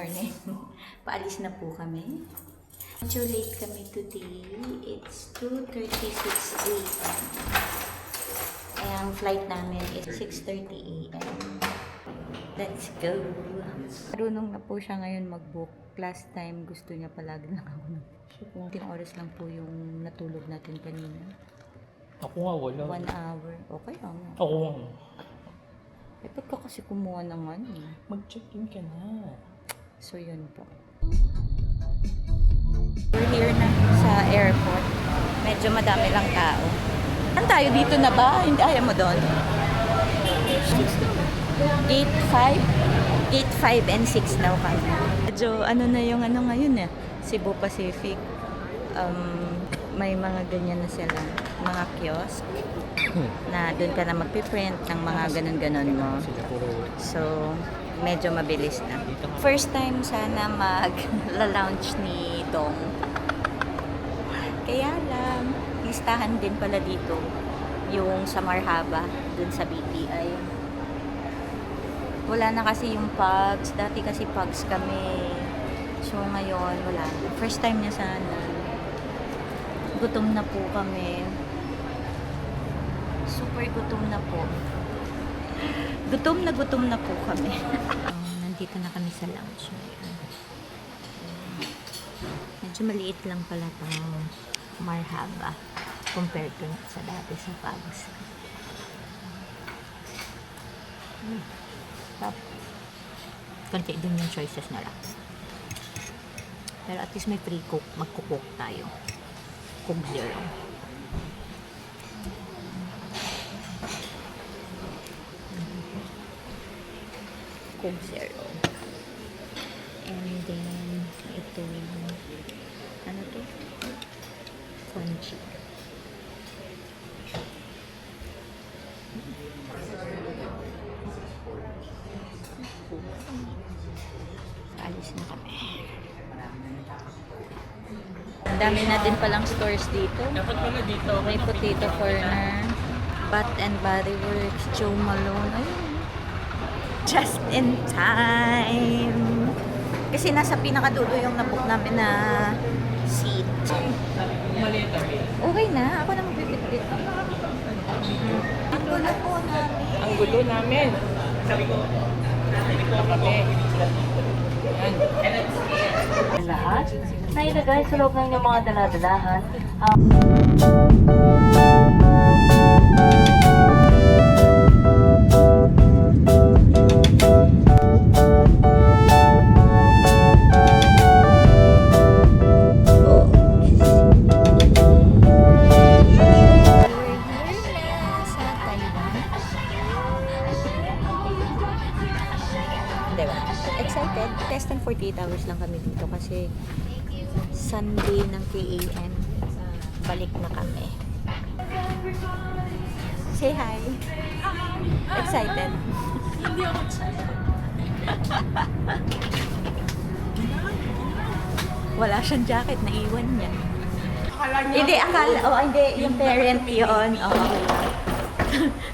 morning. Paalis na po kami. Medyo late kami today. It's 2:36 a.m. Ang flight namin is 6:30 a.m. Let's go! Marunong na po siya ngayon mag-book. Last time, gusto niya palagi lang ako nag-book. Kunting oras lang po yung natulog natin kanina. Ako nga wala. 1 hour. Okay lang. Ako nga. Eh, ba't ka kasi kumuha ng ano? Mag-check-in ka na. So, yun po. We're here na sa airport. Medyo madami lang tao. Saan tayo? Dito na ba? Hindi, ayaw mo doon? Gate 5? Gate 5 and 6 daw kami. Medyo ano na yung ano ngayon eh. Cebu Pacific. May mga ganyan na sila. Mga kiosk. Na doon ka na magpiprint ng mga ganun-ganon mo. So, medyo mabilis na. First time sana mag-lounge ni Dong. Kaya lang, listahan din pala dito yung sa Marhaba, dun sa BPI. Wala na kasi yung pugs. Dati kasi pugs kami. So, ngayon, wala na. First time niya sana. Gutom na po kami. Super gutom na po. Gutom na po kami. Nandito na kami sa lounge ngayon. Medyo maliit lang pala itong Marhaba compared to sa dati sa Pugs. Top. Konti din yung choices nila. Pero at least may free cook. Magkukook tayo. Cook Zero. Coke Zero. And then, ito, ano to? Crunchy. Alis na kami. Ang dami na din palang stores dito. Dapat pala dito. May Potato Corner, Bath and Body Works, Joe Malone. Ayun. Just in time. Kasi nasa pinakadulo yung nabook namin na seat. Okay na. Ako na magbibitbit. Ang gulo po namin. Ang gulo namin. Sabi ko, dito kami. Lahat na ilagay sa loob ng inyong mga daladalahan. Excited. Less than 48 hours lang kami dito kasi Sunday ng KAN. Balik na kami. Say hi. Excited? Hindi ako excited. Wala siyang jacket, naiwan niya. Akala niya. Hindi, akala, hindi, yung parent yun.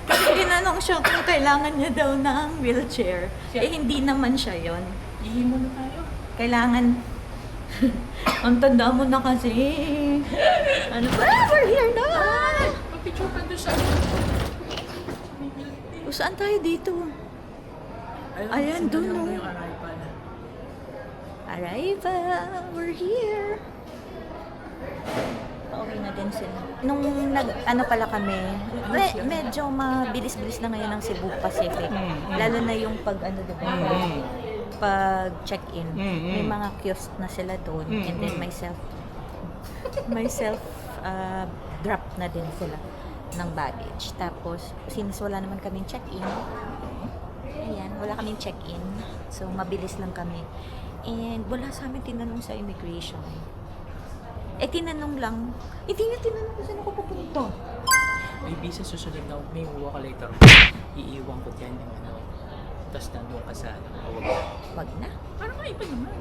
Kasi tinanong siya kung kailangan niya daw ng wheelchair. Eh, hindi naman siya yun. Ihimo na tayo. Kailangan, ang tanda mo na kasi. Ano ba? We're here na! Pag-picture pa doon sa... O, saan tayo dito? Ayan, doon no. Yung arrival. Arrival! We're here! Okay na din sila. Nung ano pala kami, medyo mabilis-bilis na ngayon ang Cebu Pacific. Lalo na yung pag pag check-in. May mga kiosk na sila doon. And then myself drop na din sila ng baggage. Tapos, since wala naman kaming check-in, ayan, wala kaming check-in. So, mabilis lang kami. And wala sa amin tinanong sa immigration. Eh, tinanong lang. Hindi niya tinanong kung saan ako pupunta. May visa susunod na may huwa ka later. Iiwan ko dyan yung ano. Tapos nandun ka sa ano. Wag na. Parang nga iba naman.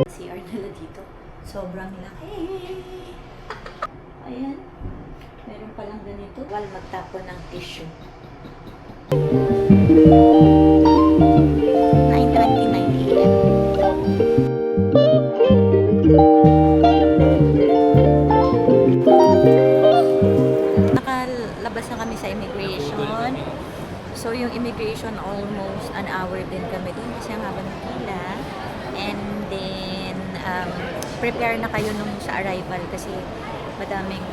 CR nila dito. Sobrang laki. Ayan. Meron palang ganito. While magtapon ng tissue. 9:29 AM. Nakalabas na kami sa immigration. So, yung immigration, almost an hour din kami doon kasi ang haba ng pila. And then, prepare na kayo nung sa arrival kasi madaming,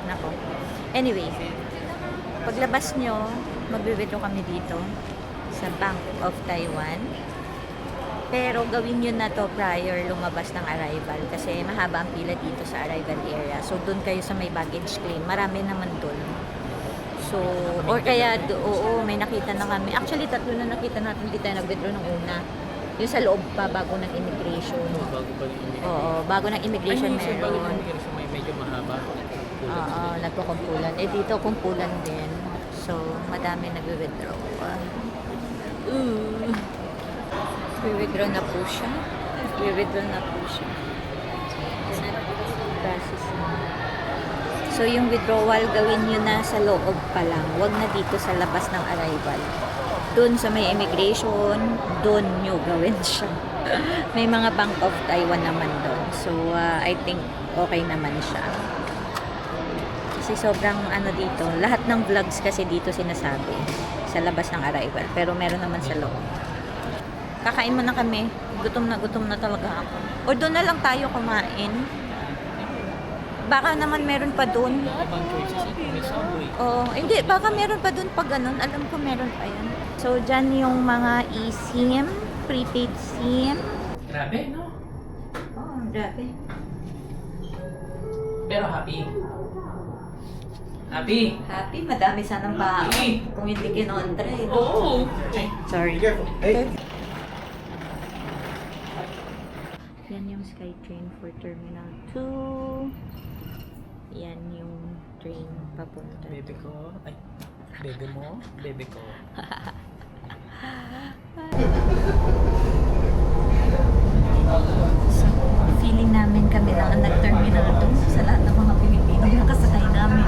nako. Anyway, paglabas nyo, magbe-withdraw kami dito sa Bank of Taiwan. Pero gawin nyo na to prior lumabas ng arrival kasi mahaba ang pila dito sa arrival area. So, doon kayo sa may baggage claim. Marami naman doon. So, or kaya, oo, may nakita na kami. Actually, 3 na nakita natin. Hindi tayo nag-withdraw ng una. Yung sa loob pa, bago ng immigration. Bago pa rin yung Oo, bago ng immigration Ay, yung bago ng meron. immigration, may medyo mahaba. Oo, nagkukumpulan. Eh, dito kumpulan din. So, madami nag-withdraw. Withdraw na po siya. Withdraw na po siya. Process na. So, yung withdrawal, gawin nyo na sa loob pa lang. Huwag na dito sa labas ng arrival. Doon sa may immigration, doon nyo gawin siya. May mga Bank of Taiwan naman doon. So, I think okay naman siya. Kasi sobrang dito, lahat ng vlogs kasi dito sinasabi sa labas ng arrival. Pero meron naman sa loob. Kakain muna kami. Gutom na talaga ako. O doon na lang tayo kumain. Baka naman meron pa doon. Ibang choices ito, may subway. Oh, hindi. Baka meron pa doon pag ganun. Alam ko meron pa yan. So, dyan yung mga eSIM, prepaid SIM. Grabe, no? Oh, grabe. Pero happy. Happy. Happy. Madami sanang pa. Kung hindi kinontra eh. Oo. Sorry. Hey. Yan yung SkyTrain for Terminal 2. Yan yung train papunta. Bebe ko. Ay, bebe mo. Bebe ko. So, feeling namin kami lang ang nag-terminal 2 sa lahat ng mga Pilipino nakasakay namin.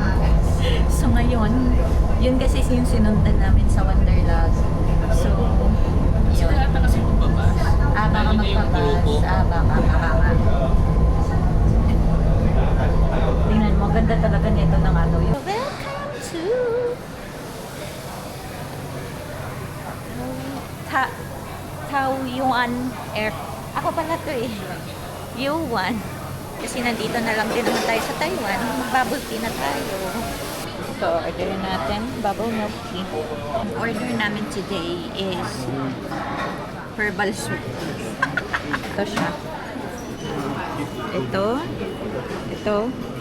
So ngayon, yun kasi yung sinundan namin sa Wanderlust. So, Sila yun. ata kasi magbabas. Baka Lalo na yung grupo. magbabas. Baka. Tingnan mo, ganda talaga nito ng yung welcome to Taoyuan Air. Ako pala to eh. Yuan. Kasi nandito na lang din naman tayo sa Taiwan. Bubble tea na tayo. Ito, orderin natin. Bubble milk tea. Ang order namin today is herbal soup. Ito siya. Ito.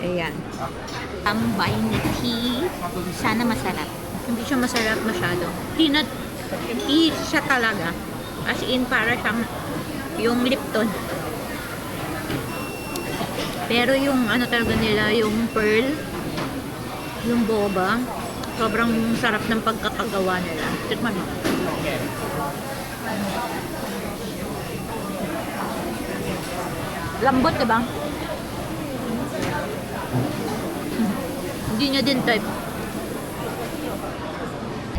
Ayan. Tambay na tea. Sana masarap. Hindi siya masarap masyado. Tea siya talaga. As in, para siyang yung Lipton. Pero yung talaga nila, yung pearl, yung boba, sobrang sarap ng pagkakagawa nila. Tikman mo. Lambot, diba? Hindi niya din type.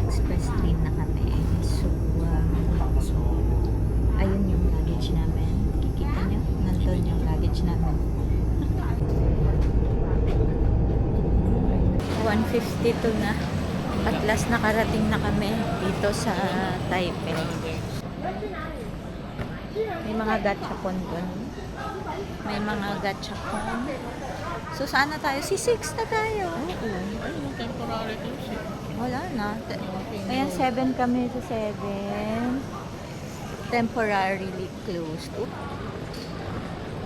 Express train na kami. So, ayun yung luggage namin. Kikita niyo? Nandun yung luggage namin. 1:52 na. At last nakarating na kami dito sa Taipei. May mga gachapon dun. May mga gachapon. So, saan na tayo? C6 na tayo. Ay, yung temporary to siya. Wala na. Ayan, 7 kami sa 7. Temporarily closed.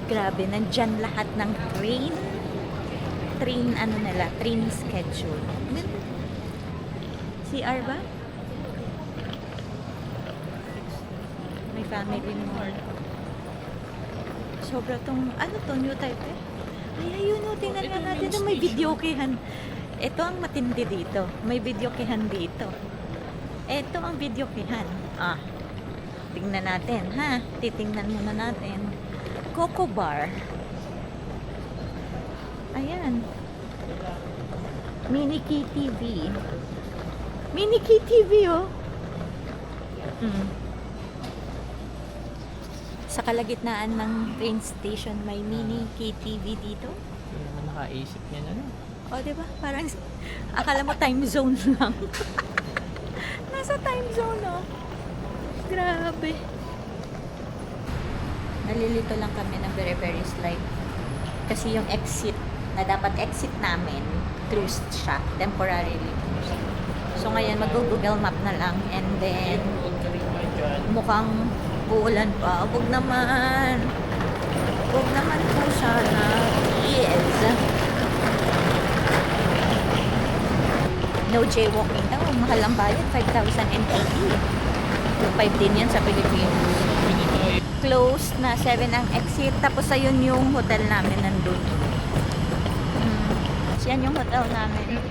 Grabe, nandyan lahat ng train. Train schedule. CR ba? May family mo. Sobra tong, new type eh. Ay, ayun o, tingnan nga natin na may videokehan. Ito ang matindi dito. May videokehan dito. Ito ang videokehan. Tingnan natin, ha? Titingnan muna natin. Coco Bar. Ayan. Mini KTV. Mini KTV, oh. Mm. Sa kalagitnaan ng train station, may mini KTV dito. Hindi naman nakaisip niya na. O, diba? Parang, akala mo time zone lang. Nasa time zone, oh. Grabe. Nalilito lang kami ng very, very slight. Kasi yung exit, na dapat exit namin, closed siya. Temporarily closed. So, ngayon, mag-Google Map na lang. And then, mukhang uulan pa. Huwag naman. Huwag naman po sana. Yes. No jaywalking daw. Mahal ang bayad. 5,000 NTD. Yung 5 din yan sa Pilipinas. Closed na 7 ang exit. Tapos ayun yung hotel namin nandun. So, yan yung hotel namin.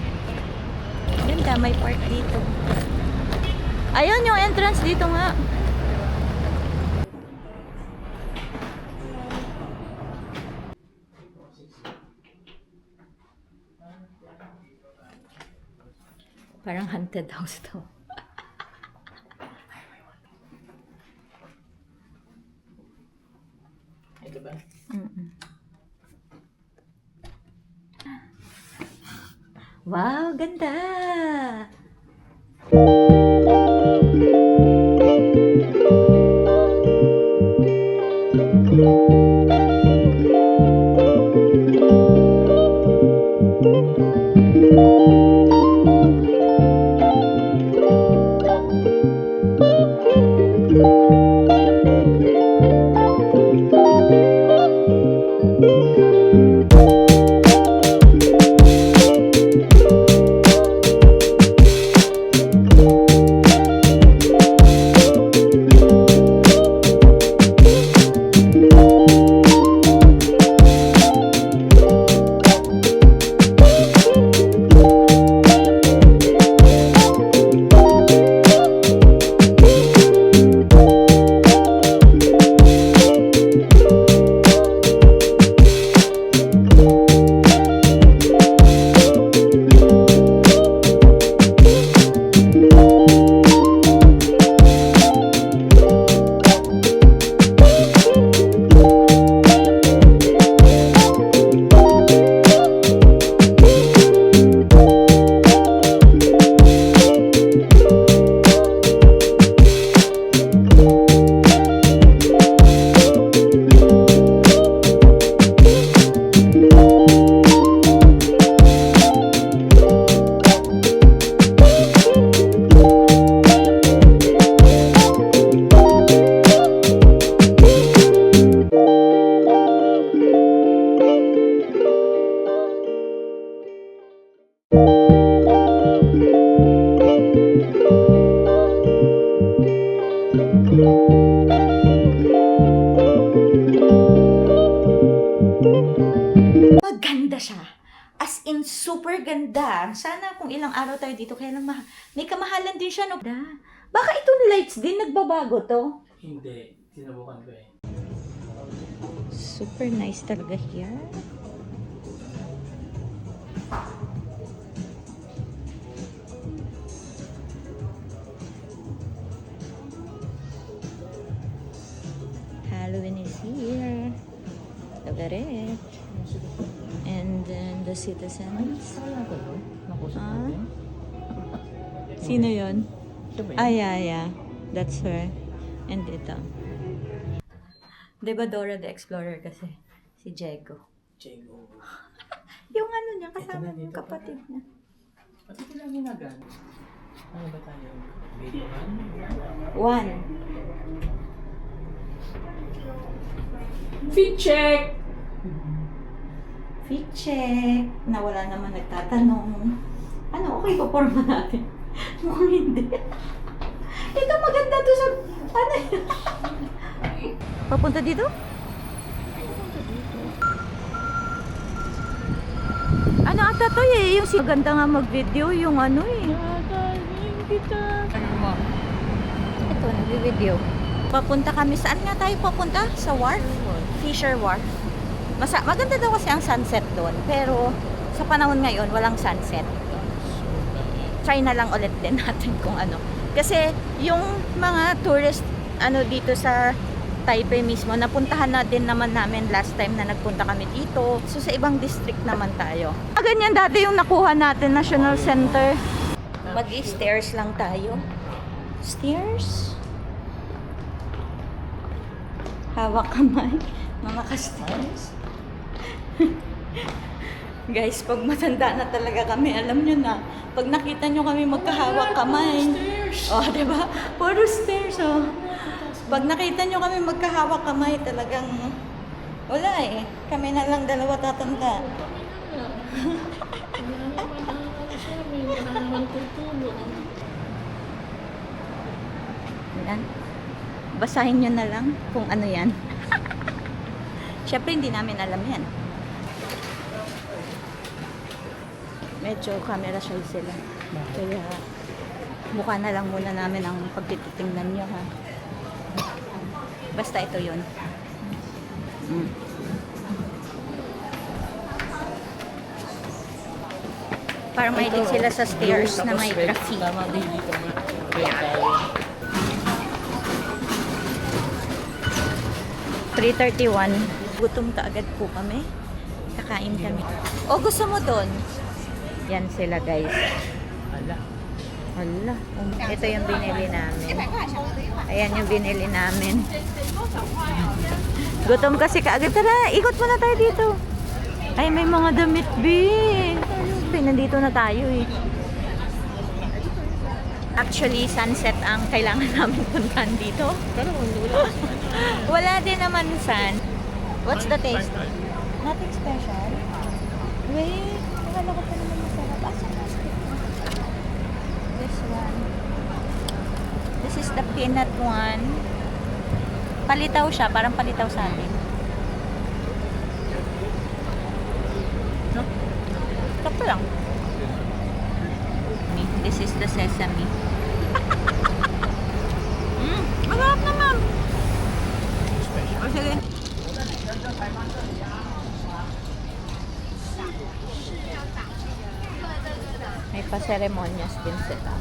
Ganda, may park dito. Ayun yung entrance dito nga. Parang haunted house to. Ito ba? Wow, ganda! Maganda siya. As in, super ganda. Sana kung ilang araw tayo dito, kaya lang may kamahalan din siya, no? Baka itong lights din nagbabago to. Hindi. Sinubukan ko eh. Super nice talaga here. Halloween is here. Look at it. And then the citizens. Kaya ko to. Nakusap Ah? natin. Sino yon? Ito ba yun? Ah, yeah. That's her. And ito. Diba Dora the Explorer kasi? Si Diego. Jego. Yung ano niya, Ito kasama na, yung dito kapatid niya. Ba't ito lang ginagano? Ano ba tayo? Video 1. Fit check! Fit check. Na wala naman nagtatanong. Ano, okay pa forma natin? Mukhang hindi. Ito maganda to sa... Ano yun? Papunta dito? Ano ata to eh? Yung maganda nga mag-video, yung ano eh. Ito, nag-video. Papunta kami. Saan nga tayo papunta? Sa wharf? Fisher Wharf. Maganda daw kasi ang sunset doon. Pero sa panahon ngayon, walang sunset. Try na lang ulit din natin kung ano. Kasi yung mga tourist dito sa Taipei mismo, napuntahan na din naman namin last time na nagpunta kami dito. So sa ibang district naman tayo. Ganyan dati yung nakuha natin, National Center. Mag-stairs lang tayo. Stairs? Hawak kamay. Mga ka-stairs. Guys, pag matanda na talaga kami, alam nyo na, pag nakita nyo kami magkahawak kamay. Oh, diba? Puro stairs, oh. Pag nakita nyo kami magkahawak kamay, talagang wala eh. Kami na lang dalawa tatanda. Yan. Basahin nyo na lang kung ano yan. Siyempre, hindi namin alam yan. Medyo camera shy sila. Kaya mukha na lang muna namin ang pagtititingnan nyo, ha. Basta ito yun. Parang may din sila sa stairs na may graffiti. Tama din dito nga. Kaya tayo. 3:31. Gutom ka agad po kami. Kakain kami. O, gusto mo doon? Yan sila, guys. Ala. Hala. Ito yung binili namin. Ayan yung binili namin. Gutom kasi kaagad. Tara, ikot muna tayo dito. Ay, may mga damit, B. Nandito na tayo eh. Actually, sunset ang kailangan namin puntahan dito. Pero wala. Wala din naman sun. What's the taste? Nothing special. Wait, akala ko pa naman masarap. Asa plastic? This one. This is the peanut one. Palitaw siya, parang palitaw sa atin. No? Sakto lang. This is the sesame. Masarap naman. O sige. May pa-ceremonyas din sila.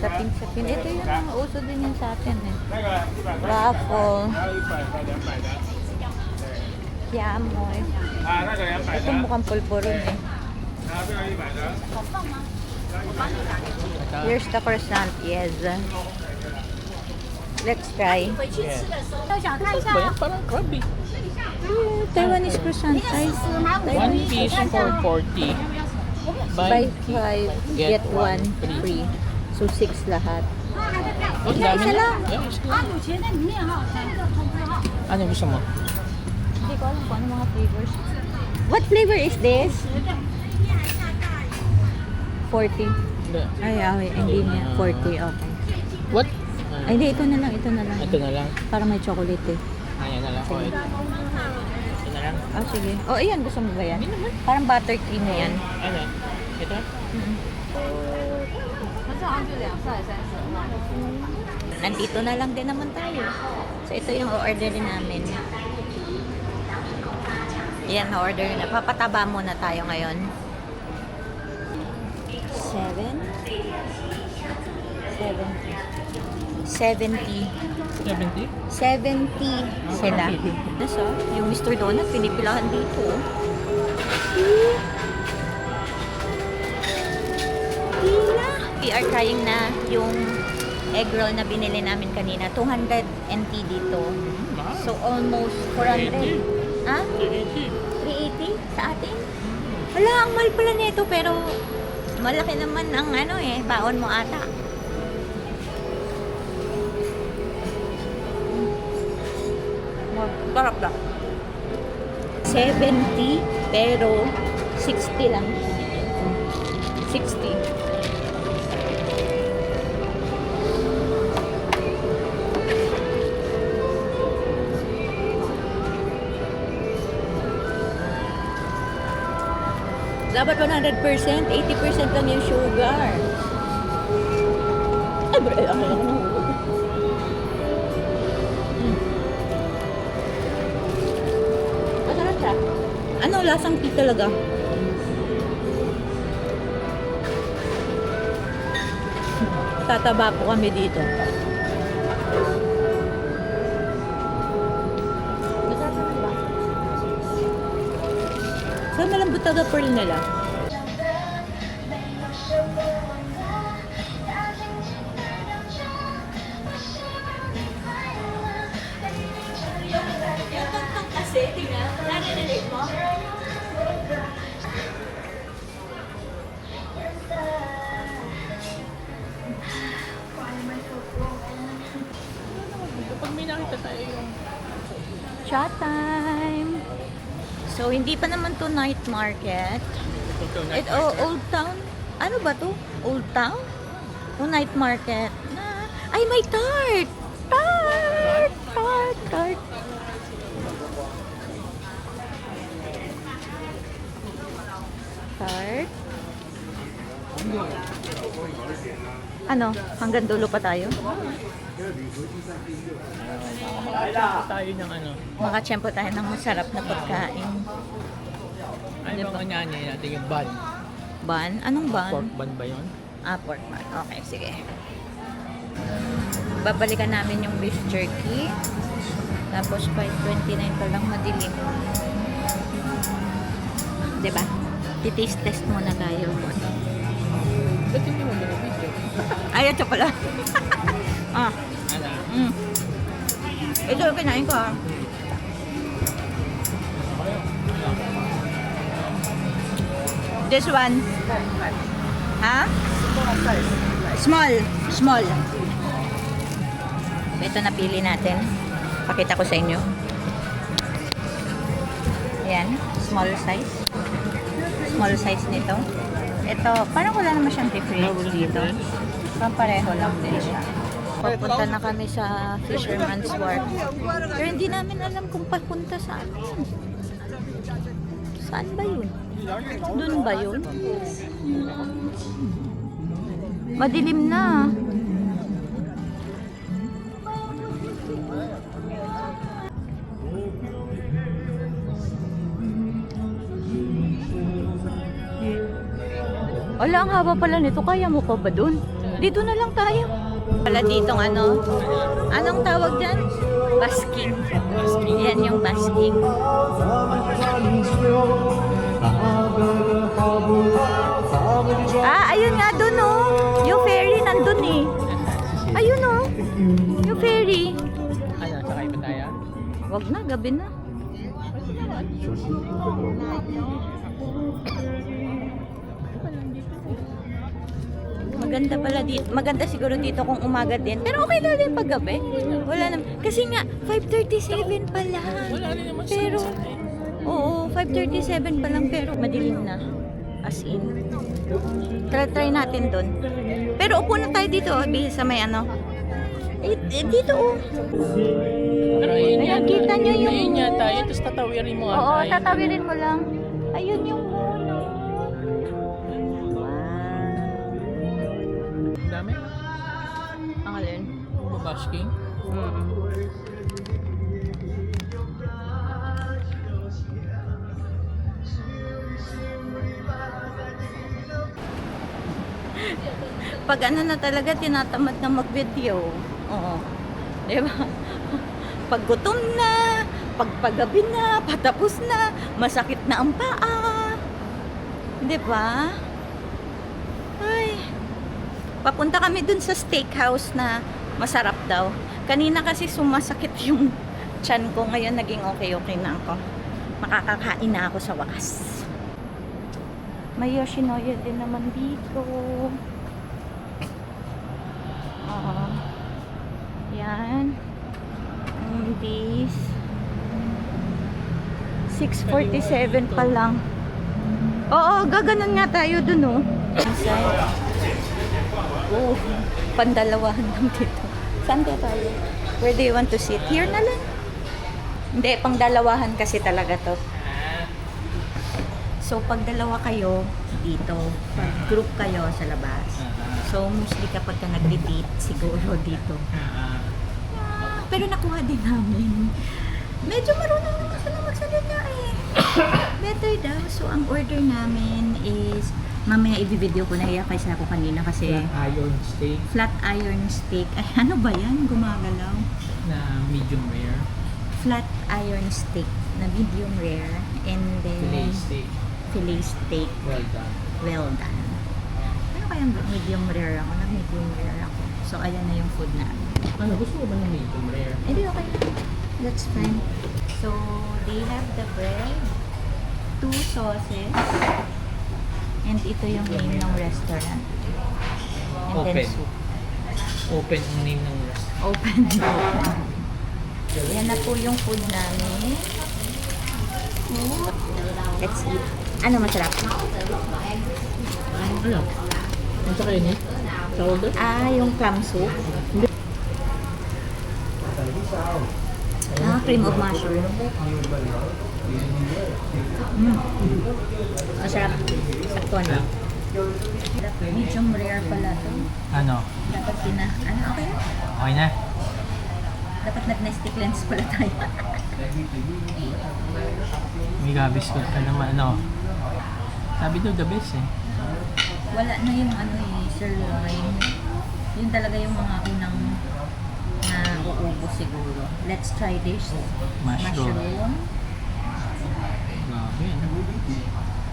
Sapin-sapin. Ito yung mga uso din yung sa atin eh. Waffle. Yamoy. Ito mukhang pulburon eh. Here's the croissant. Yes. Let's try. Yes. Ba yan? Parang crab eh. Taiwanese croissant. One piece for 40. Buy 5, get 1 free. So 6 lahat. Oh, Yeah, dami isa na. lang. Yeah, isa lang. Ano gusto mo? Hindi ko alam kung ano mga flavors. What flavor is this? 40. Hindi. Ay, hindi niya. 40, okay. What? Ay, hindi. Ito na lang. Ito na lang. Ito na lang. Parang may chocolate eh. Ayan na lang. Oh, ito. Ito na lang. Oh, sige. Oh, ayan. Gusto mo ba yan? Parang buttercream na yan. Ano? Ito? Nandito na lang din naman tayo. So, ito yung orderin namin. Yan, na-order na. Papataba muna tayo ngayon. 7? 70. 70? 70 sila. So, yung Mr. Donut, pinipilahan dito. Pila! We are trying na yung egg roll na binili namin kanina. 200 NT dito. So, almost 400. Ha? 380 sa atin? Wala, ang mahal pala nito pero malaki naman ang baon mo ata. Sarap lang. 70 pero 60 lang. 60. Dapat 100%, 80% lang yung sugar. Ay, Siyempre, ako lang nahulog. Masarap siya. Ano, lasang tea talaga. Tataba po kami dito. Masarap naman ba? So, malambot talaga pearl nila. Yung tantang kasi, tingnan, narinig mo? Kapag may nakita tayo yung Chat time! So, hindi pa naman to night market. Old Town? Ano ba to? Old Town? O night market? Ay, may tart! Tart! Tart! Tart! Tart? Ano? Hanggang dulo pa tayo? tayo ng ano. Makachempo tayo ng masarap na pagkain. Ano Diba? bang anyanya natin yung bun? Bun? Anong bun? Pork bun ba yun? Ah, pork bun. Okay, sige. Babalikan namin yung beef jerky. Tapos 5.29 pa lang madilim. Diba? Titaste test muna tayo. Ba't hindi mo binibidyo? Ay, ito pala. Ah, Ano? ito yung kinain ko ah. This one. Ha? Small. Small. Ito napili natin. Pakita ko sa inyo. Ayan. Small size. Small size nito. Ito, parang wala naman siyang difference dito. Pareho lang din siya. Papunta na kami sa Fisherman's Wharf. Pero hindi namin alam kung papunta saan yun. Saan ba yun? Doon ba yun? Madilim na. Wala, ang haba pala nito. Kaya mo pa ba dun? Dito na lang tayo. Wala ditong ano. Anong tawag dyan? Basking. Yan yung basking. Ah, ayun nga dun oh. Yung ferry nandun eh. Ayun oh. Yung ferry. Ano? Sakay ba tayo? Wag na, gabi na. Maganda pala dito. Maganda siguro dito kung umaga din. Pero okay na din pag gabi. Wala naman. Kasi nga, 5:37 pa lang. Wala rin naman Pero, sunset. oo, 5:37 pa lang pero madilim na. As in. Try natin doon. Pero upo na tayo dito, oh, bihis sa may ano. Dito oh. Pero ayun Ayan, yata. kita nyo yung- Ayun yata. Yun, tapos tatawirin mo nga Oo, tayo. tatawirin mo lang. Ayun yung mono. Wow. Dami. Ang alin? Basking. Pag ano na talaga, tinatamad na mag-video. Oo. Di ba? Pag gutom na, pag paggabi na, patapos na, masakit na ang paa. Di ba? Ay. Papunta kami dun sa steakhouse na masarap daw. Kanina kasi sumasakit yung tiyan ko. Ngayon naging okay na ako. Makakakain na ako sa wakas. May Yoshinoya din naman dito. Yan. This. 6:47 pa lang. Oo, gaganon nga tayo dun oh. Oh, pandalawahan lang dito. Saan tayo? Where do you want to sit? Here na lang. Hindi, pangdalawahan kasi talaga to. So, pag dalawa kayo, dito. Pag group kayo sa labas. So, So, mostly kapag ka nag-date, siguro dito. Pero nakuha din namin. Medyo marunong naman sila magsalita eh. Better daw. So, ang order namin is, mamaya i-video ko na kaysa ako kanina kasi Iron steak flat iron steak. Ay, ano ba yan? Gumagalaw. na medium rare. Flat iron steak na medium rare. And then, Filet steak. Filet steak. Well done. Well done. Ano kayang medium rare ako? Nag-medium rare ako. So, ayan na yung food namin. Ano, gusto mo ba ng medium rare? Eh, di okay lang. That's fine. So, they have the bread, 2 sauces, and ito yung name ng restaurant. And Open. then soup. Open ang name ng restaurant. Open. Yan na po yung food namin. Let's eat. Ano masarap? Ano? Ano sa kayo niya? Sa order? Yung clam soup. Cream of mushroom. Masarap. Saktuan lang. Medium rare pala to. Ano? Dapat okay? Okay na? Dapat nag-nestic lens pala tayo. May gabiskot ka naman. Ano? Sabi daw the best eh. Wala na yung sirloin. Yun talaga yung mga unang na uubos siguro. Let's try this. Mushroom. Grabe.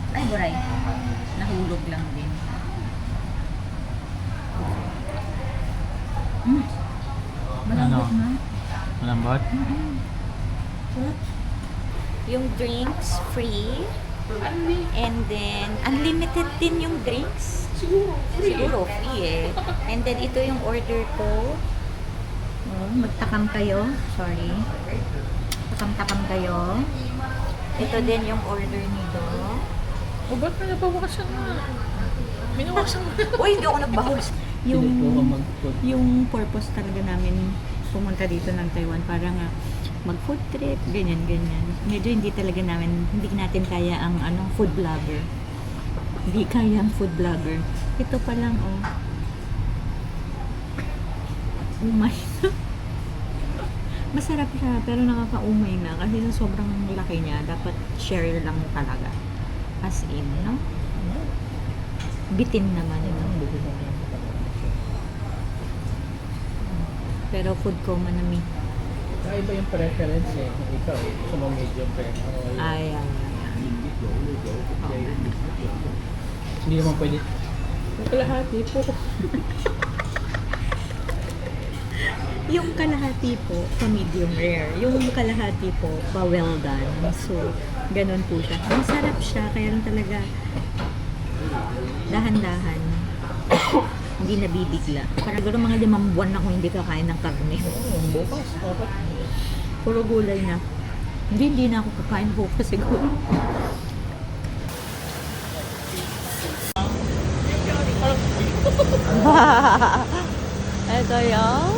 Ay, buray. Nahulog lang din. Malambot Ano? na. Malambot? Yung drinks, free. And then, unlimited din yung drinks. Siguro free eh. And then, ito yung order ko. Magtakam kayo. Sorry. Takam-takam kayo. Ito din yung order nito. O ba't may nabawasan na? Minawasan mo. Uy, hindi ako nagbawas. Hindi ko mag-food. Yung purpose talaga namin pumunta dito ng Taiwan para nga mag-food trip, ganyan. Medyo hindi talaga namin, hindi natin kaya ang food vlogger. Hindi kaya ang food vlogger. Ito pa lang, umay na. Masarap siya, pero nakakaumay na kasi sa sobrang laki niya, dapat share lang talaga. As in, no? Bitin naman, no? Pero food coma na mi. Iba yung preference eh. Ikaw, gusto mo medium rare. Ay. Hindi naman pwede. Yung kalahati po. Yung kalahati po, pa medium rare. Yung kalahati po, pa well done. So, ganun po siya. Masarap siya, kaya lang talaga dahan-dahan. Hindi nabibigla. Parang gano'n mga 5 buwan na kung hindi kakain ng karne. Bukas. Dapat. Puro gulay na. Hindi na ako kakain bukas siguro. Ito yun.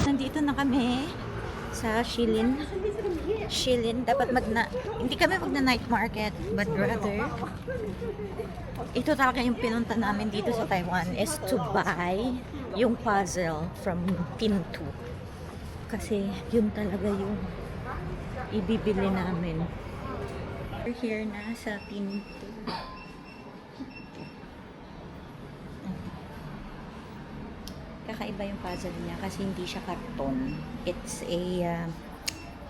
Nandito na kami sa Shilin. Dapat hindi kami night market, but rather ito talaga yung pinunta namin dito sa Taiwan is to buy yung puzzle from Tintu. Kasi yun talaga yung ibibili namin. We're here na sa Tintu. Kakaiba yung puzzle niya kasi hindi siya karton. It's a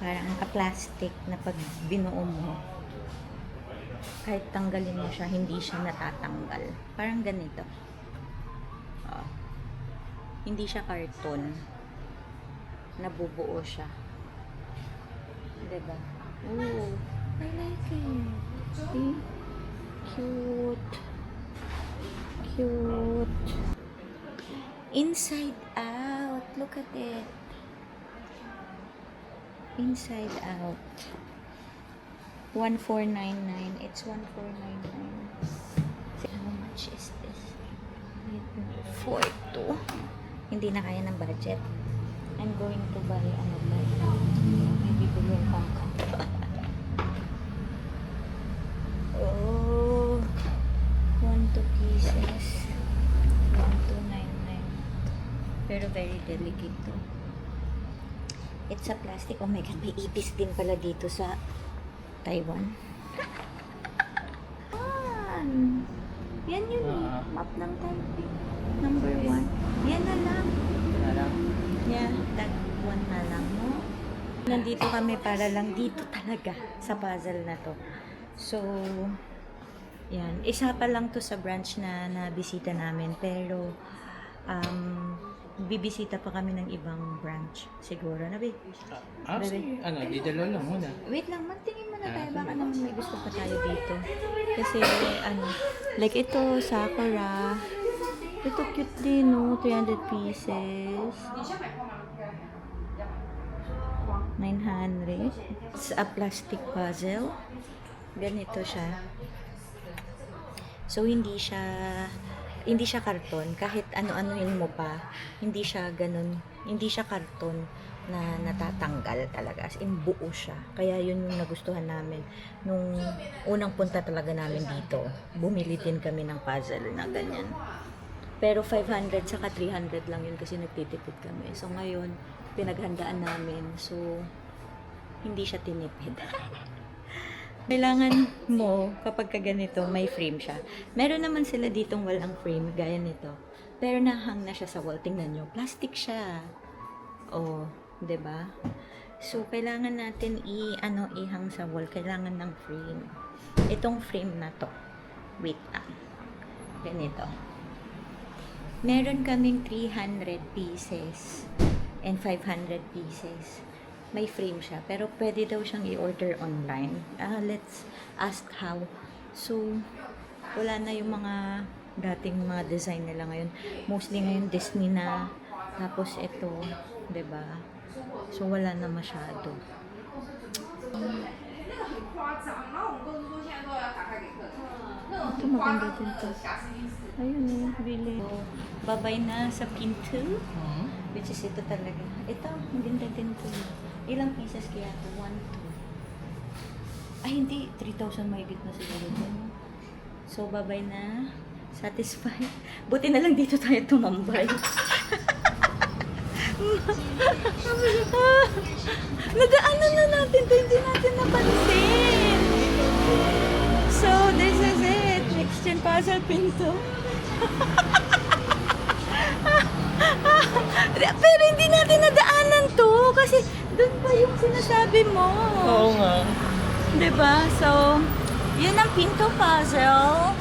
parang plastic na pag binuo mo, kahit tanggalin mo siya, hindi siya natatanggal. Parang ganito. Hindi siya karton. Nabubuo siya. Diba? Ooh, I like it. See? Cute. Inside out. Look at it. Inside out. 1499. It's 1499. How much is this? 42. Hindi na kaya ng budget. I'm going to buy maybe bilhin pang oh, 1 2 pieces. 1 2 Pero very delicate to. It's a plastic. Oh my God, may ipis din pala dito sa Taiwan. Yan yun eh. Map ng Taipei. Number 1. Yan na lang. Wala lang. Yeah, that one na lang mo. Nandito kami para lang dito talaga sa puzzle na to. So, yan. Isa pa lang to sa branch na nabisita namin. Pero, bibisita pa kami ng ibang branch. Siguro na, babe. Sige. Di dalawa lang muna. Wait lang, magtingin muna tayo. Baka naman may gusto pa tayo dito. Kasi, like ito, Sakura. Ito cute din, no? 300 pieces. 900. It's a plastic puzzle. Ganito siya. So, hindi siya karton. Kahit ano-anuin mo pa, hindi siya ganun. Hindi siya karton na natatanggal talaga. As in, buo siya. Kaya yun yung nagustuhan namin. Nung unang punta talaga namin dito, bumili din kami ng puzzle na ganyan. Pero 500 saka 300 lang yun kasi nagtitipid kami. So ngayon, pinaghandaan namin. So, hindi siya tinipid. Kailangan mo, kapag ganito, may frame siya. Meron naman sila ditong walang frame, gaya nito. Pero nahang na siya sa wall. Tingnan nyo, plastic siya. Oh, 'di ba? So, kailangan natin ihang sa wall. Kailangan ng frame. Itong frame na to. Wait lang. Ganito. Meron kaming 300 pieces and 500 pieces. May frame siya, pero pwede daw siyang i-order online. Let's ask how. So, wala na yung mga dating mga design nila ngayon. Mostly ngayon Disney na. Tapos ito, 'di ba? So, wala na masyado. Ito maganda din to. Ayun eh, bili. So, babay na sa pinto. Which is ito talaga. Ito, maganda din to. Ilang pieces kaya to? 1, 2. Ay, hindi. 3,000 mahigit na siguro ito. So, babay na. Satisfied. Buti na lang dito tayo tumambay. Nadaanan na natin ito. Hindi natin napansin. So, this is it. Exchange puzzle pinto. Pero hindi natin nadaanan to. Kasi doon pa yung sinasabi mo. Oo nga. Diba? So, yun ang pinto puzzle.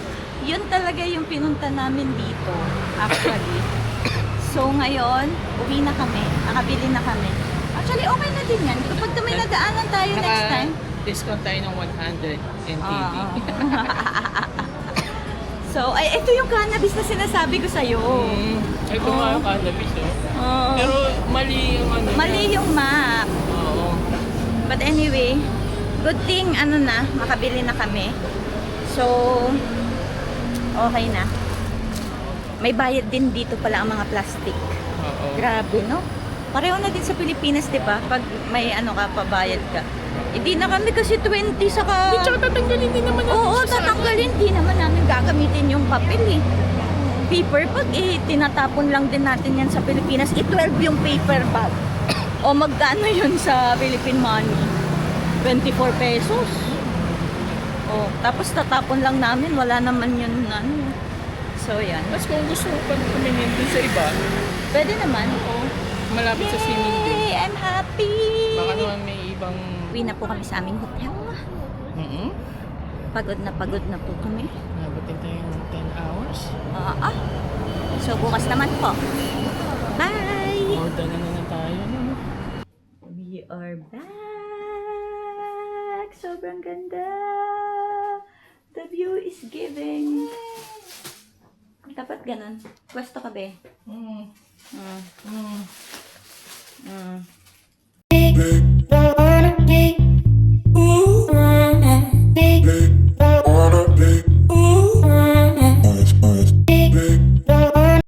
Yun talaga yung pinunta namin dito. Actually. So, ngayon, uwi na kami. Nakabili na kami. Actually, okay na din yan. Kapag may nadaanan tayo next time. Discount tayo ng 100 NTD. So, ay, ito yung cannabis na sinasabi ko sa'yo. Ito nga yung cannabis, Pero mali yung Mali yung map. Oo. But anyway, good thing, makabili na kami. So, okay na. May bayad din dito pala ang mga plastic. Oo. Grabe, no? Pareho na din sa Pilipinas, di ba? Pag may pabayad ka. Hindi na kami kasi 20 saka... Tsaka tatanggalin din naman natin. Oo, tatanggalin. Hindi naman namin gagamitin yung papel eh. Paper bag tinatapon lang din natin yan sa Pilipinas. 12 yung paper bag. O magkano yun sa Philippine money? 24 pesos. O, tapos tatapon lang namin. Wala naman yun So, yan. Tapos kung gusto mo pag tumingin dun sa iba, Pwede naman. malapit sa swimming pool. Yay! I'm happy! Baka naman may ibang... Uwi na po kami sa aming hotel. Pagod na po kami. Nabutin tayo ng 10 hours. So, bukas naman po. Bye! Order na tayo. We are back! Sobrang ganda! The view is giving. Dapat ganun. Pwesto ka, be.